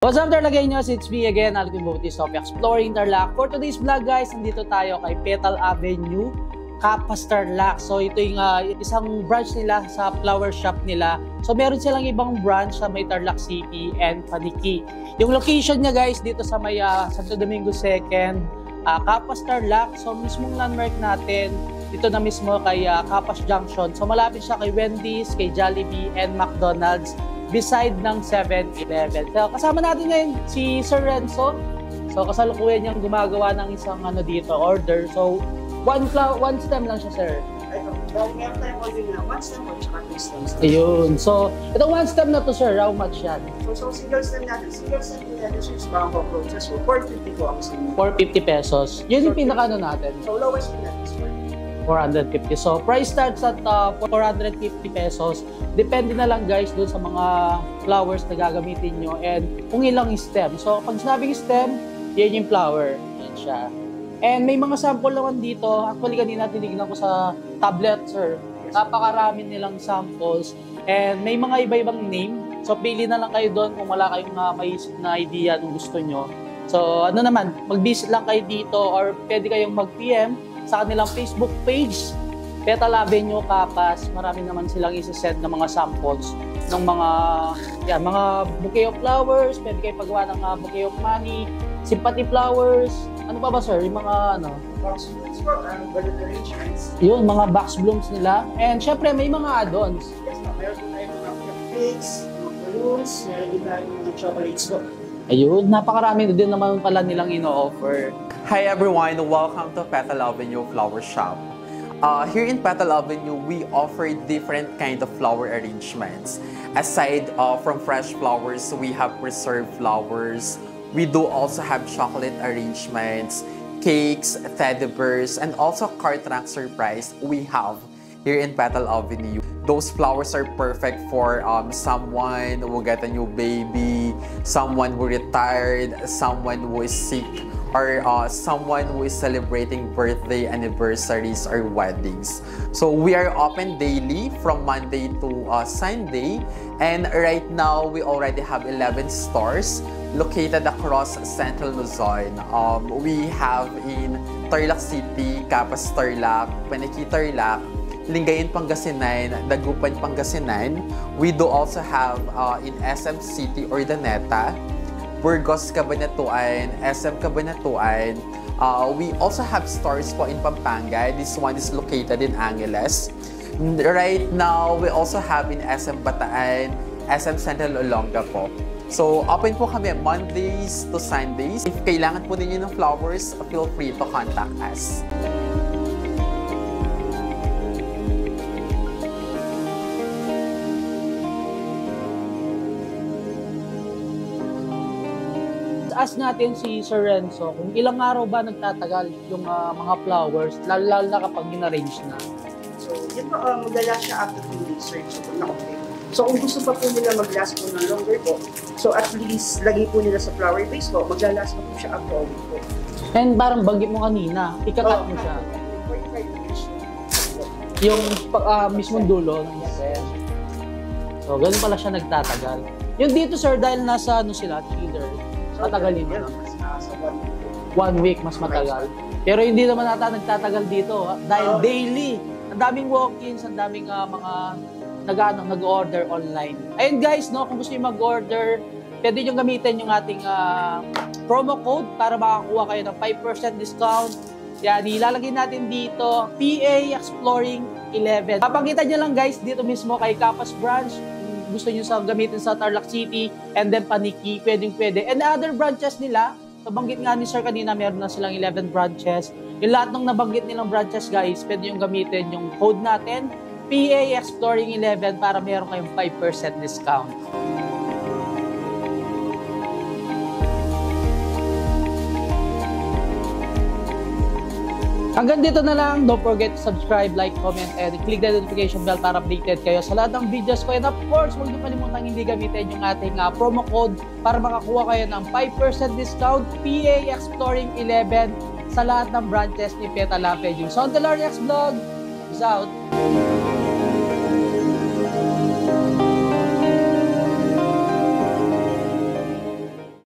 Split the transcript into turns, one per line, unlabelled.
What's up there lagay nyo? It's me again, Alvin Bautista of Exploring Tarlac. For today's vlog guys, nandito tayo kay Petal Avenue, Capas Tarlac. So ito yung isang branch nila sa flower shop nila. So meron silang ibang branch sa may Tarlac City and Paniqui. Yung location niya guys dito sa may Santo Domingo 2nd, Capas Tarlac. So mismong landmark natin, dito na mismo kay Capas Junction. So malapit siya kay Wendy's, kay Jollibee and McDonald's, beside ng 7-Eleven. So, kasama natin ngayon si Sir Renzo. So, kasalukuyan niyang gumagawa ng isang dito, order. So, one stem lang siya, sir.
Meron tayong order na one stem or tsaka two stems.
Ayun. So, itong one stem na to, sir, how much yan?
So single stem natin. Single stem natin is parang approaches. So, 450 po ang single.
450 pesos. Yun yung pinaka natin.
So, lowest natin is
450. So, price starts at 450 pesos. Depende na lang guys doon sa mga flowers na gagamitin nyo and kung ilang stem. So, pag sinabing stem, yan yung flower. Yan siya. And may mga sample naman dito. Actually, kanina tinignan ko sa tablet, sir. Napakarami nilang samples. And may mga iba-ibang name. So, pili na lang kayo doon kung wala kayong maisip na idea kung gusto nyo. So, ano naman, mag-visit lang kayo dito or pwede kayong mag-PM sa kanilang Facebook page, Petal Avenue, Capas. Marami naman silang isi-send ng mga samples ng mga bouquet of flowers. Pwede kayo pagawa ng bouquet of money, sympathy flowers. Ano pa ba sir? Yung mga
box blooms for balloon arrangements.
Yun, mga box blooms nila. And syempre may mga add-ons.
Yes, meron po tayo mga cupcakes, mga balloons, meron din tayo mga chocolates po.
Ayun, napakarami din naman pala nilang ino-offer.
Hi everyone, welcome to Petal Avenue Flower Shop. Here in Petal Avenue, we offer different kind of flower arrangements. Aside from fresh flowers, we have preserved flowers. We do also have chocolate arrangements, cakes, teddy bears, and also car trunk surprise we have here in Petal Avenue. Those flowers are perfect for someone who get a new baby, someone who retired, someone who is sick, or someone who is celebrating birthday, anniversaries, or weddings. So we are open daily from Monday to Sunday. And right now, we already have 11 stores located across Central Luzon. We have in Tarlac City, Capas Tarlac, Paniqui Tarlac, Lingayen Pangasinan, Dagupan Pangasinan. We do also have in SM City Urdaneta, Burgos Cabanatuan, SM Cabanatuan. We also have stores po in Pampanga. This one is located in Angeles. Right now, we also have in SM Bataan, SM Central Olonga po. So, open po kami Mondays to Sundays. If kailangan po ninyo ng flowers, feel free to contact us.
Ask natin si Sir Renzo kung ilang araw ba nagtatagal yung mga flowers, lalo na kapag in-arrange na.
So, yun po, maglalast siya after 2 days, sir. So, kung gusto pa po nila mag-last po ng longer po, so at least lagay po nila sa flower base po, maglalast pa po siya after a week po.
And parang banggit mo kanina, ikakat mo siya.
45 minutes.
Yung mismong dulo ng stem. So, ganun pala siya nagtatagal. Yung dito sir, dahil nasa sila, chiller, matagalin mo.
Sa 1 week.
1 week, mas matagal. Pero hindi naman ata nagtatagal dito dahil daily. Ang daming walk-ins, ang daming mga nag-order online. Ayun guys, kung gusto nyo mag-order, pwede nyo gamitin yung ating promo code para makakuha kayo ng 5% discount. Yan, ilalagay natin dito, PA Exploring 11. Papagitan nyo lang guys dito mismo kay Capas Branch. Gusto nyo gamitin sa Tarlac City and then Paniqui, pwede. And other branches nila, nabanggit nga ni Sir kanina, meron na silang 11 branches. Yung lahat ng nabanggit nilang branches guys, pwede yung gamitin yung code natin, PA Exploring 11 para meron kayong 5% discount. Hanggang dito na lang. Don't forget to subscribe, like, comment, and click the notification bell para updated kayo sa lahat ng videos ko. And of course, huwag niyo kalimutan hindi gamitin yung ating promo code para makakuha kayo ng 5% discount, PA Exploring 11 sa lahat ng branches ni Petal Avenue. So until our next vlog, peace out!